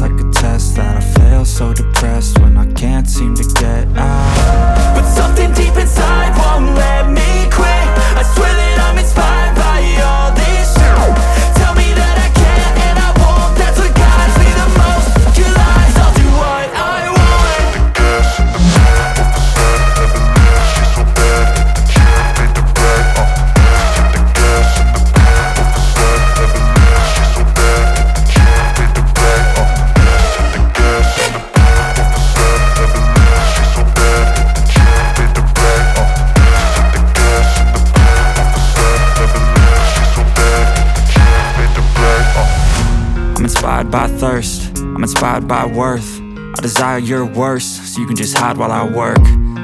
like a test that I fail, so depressed when I can't seem to get out. But something deep inside won't let me quit. I swear that I'm inspired by all this shit. Tell me that I can't and I won't. That's what guides me the most. Your lies, I'll do what I want. Inspired by thirst, I'm inspired by worth. I desire your worst, so you can just hide while I work.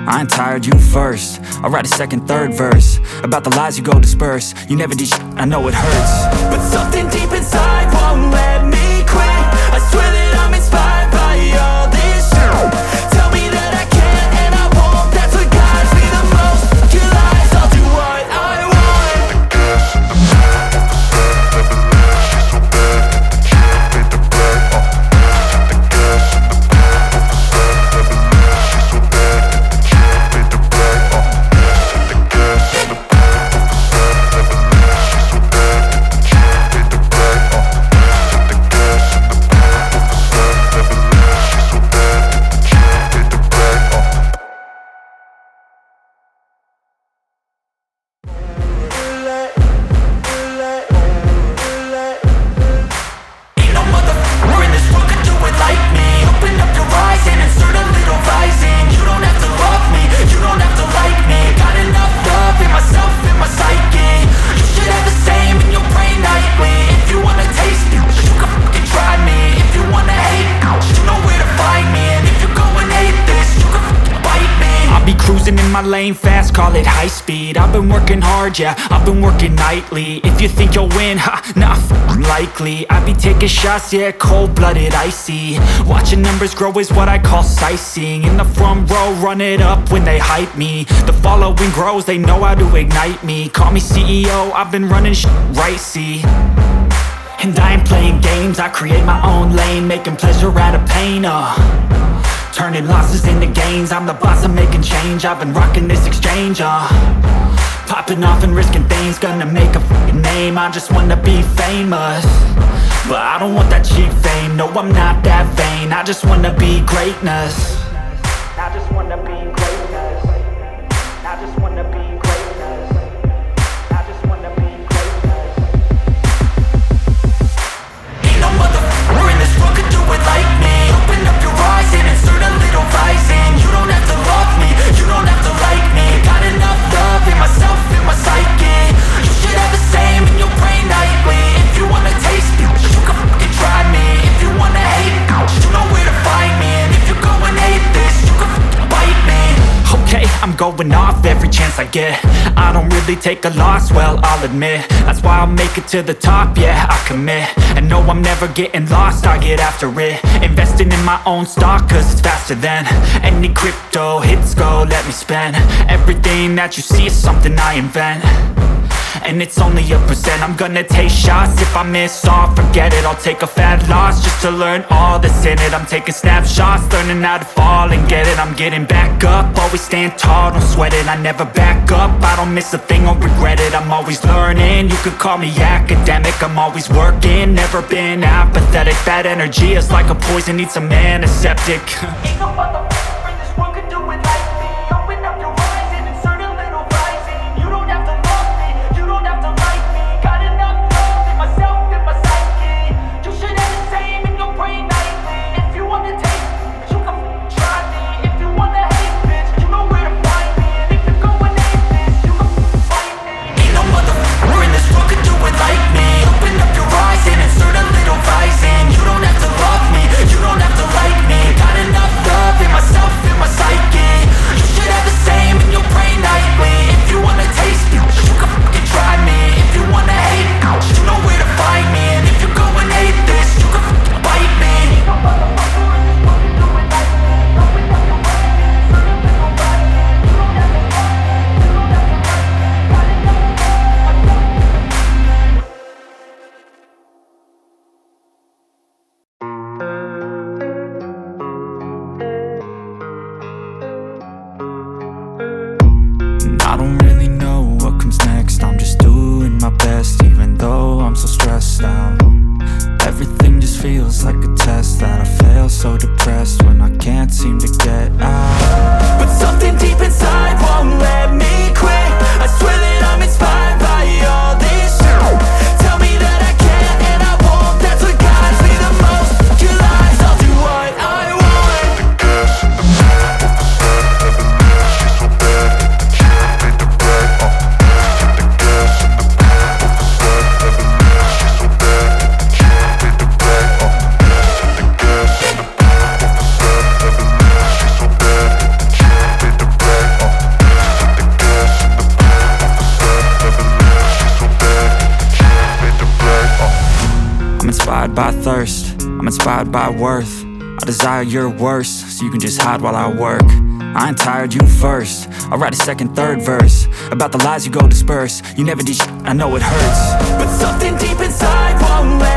I ain't tired, you first. I'll write a second, third verse about the lies you go disperse. You never did shit, I know it hurts. But something deep inside won't let me quit. I swear that I'm inspired by all this shit. Tell me that I can't and I won't. That's what guides me the most. Your lies, I'll do what I want. Lane fast, call it high speed. I've been working hard, yeah, I've been working nightly. If you think you'll win, ha, nah, likely. I be taking shots, yeah, cold-blooded, icy. Watching numbers grow is what I call sightseeing. In the front row, run it up when they hype me. The following grows, they know how to ignite me. Call me CEO, I've been running shit right, see. And I ain't playing games, I create my own lane, making pleasure out of pain, turning losses into gains. I'm the boss, I'm making change. I've been rocking this exchange, popping off and risking things. Gonna make a f***ing name. I just wanna be famous, but I don't want that cheap fame. No, I'm not that vain. I just wanna be greatness. I just wanna be greatness. I just wanna be greatness. I just wanna be greatness. Ain't no motherfucker in this world could do it like me. Open up your eyes and insert a little rising. You don't have to love me, you don't have to like me. Got enough love in myself, in my psyche. You should have the same in your brain nightly. If you wanna taste me, you can fucking try me. If you wanna hate, you know where to find me. And if you go and hate this, you can fucking bite me. Okay, I'm going off every chance I get. I don't really take a loss, well, I'll admit. That's why I'll make it to the top, yeah, I commit. And no, I'm never getting lost, I get after it. Investing in my own stock, cause it's faster than any crypto hits go, let me spend. Everything that you see is something I invent, and it's only a percent. I'm gonna take shots, if I miss all, forget it. I'll take a fat loss just to learn all that's in it. I'm taking snapshots, learning how to fall and get it. I'm getting back up, always stand tall, don't sweat it. I never back up, I don't miss a thing or regret it. I'm always learning, you could call me academic. I'm always working, never been apathetic. Bad energy is like a poison, needs some antiseptic. Ain't no motherfucker in this world could do it like me. Open up your eyes and insert a little rising. You don't have to love me, you don't have to like me. Got enough love in myself, in my psyche. You should have the same in your brain nightly. If you wanna taste me, you can try me. If you wanna hate, bitch, you know where to find me. And if you go and hate this, you can fight me. Ain't no motherfucker in this world could do it like me. Open up your eyes and insert a little rising. You don't have to love me, you don't have to like me. Got enough love in inspired by worth. I desire your worst, so you can just hide while I work. I ain't tired, you first. I'll write a second, third verse about the lies you go disperse. You never did shit, I know it hurts, but something deep inside won't let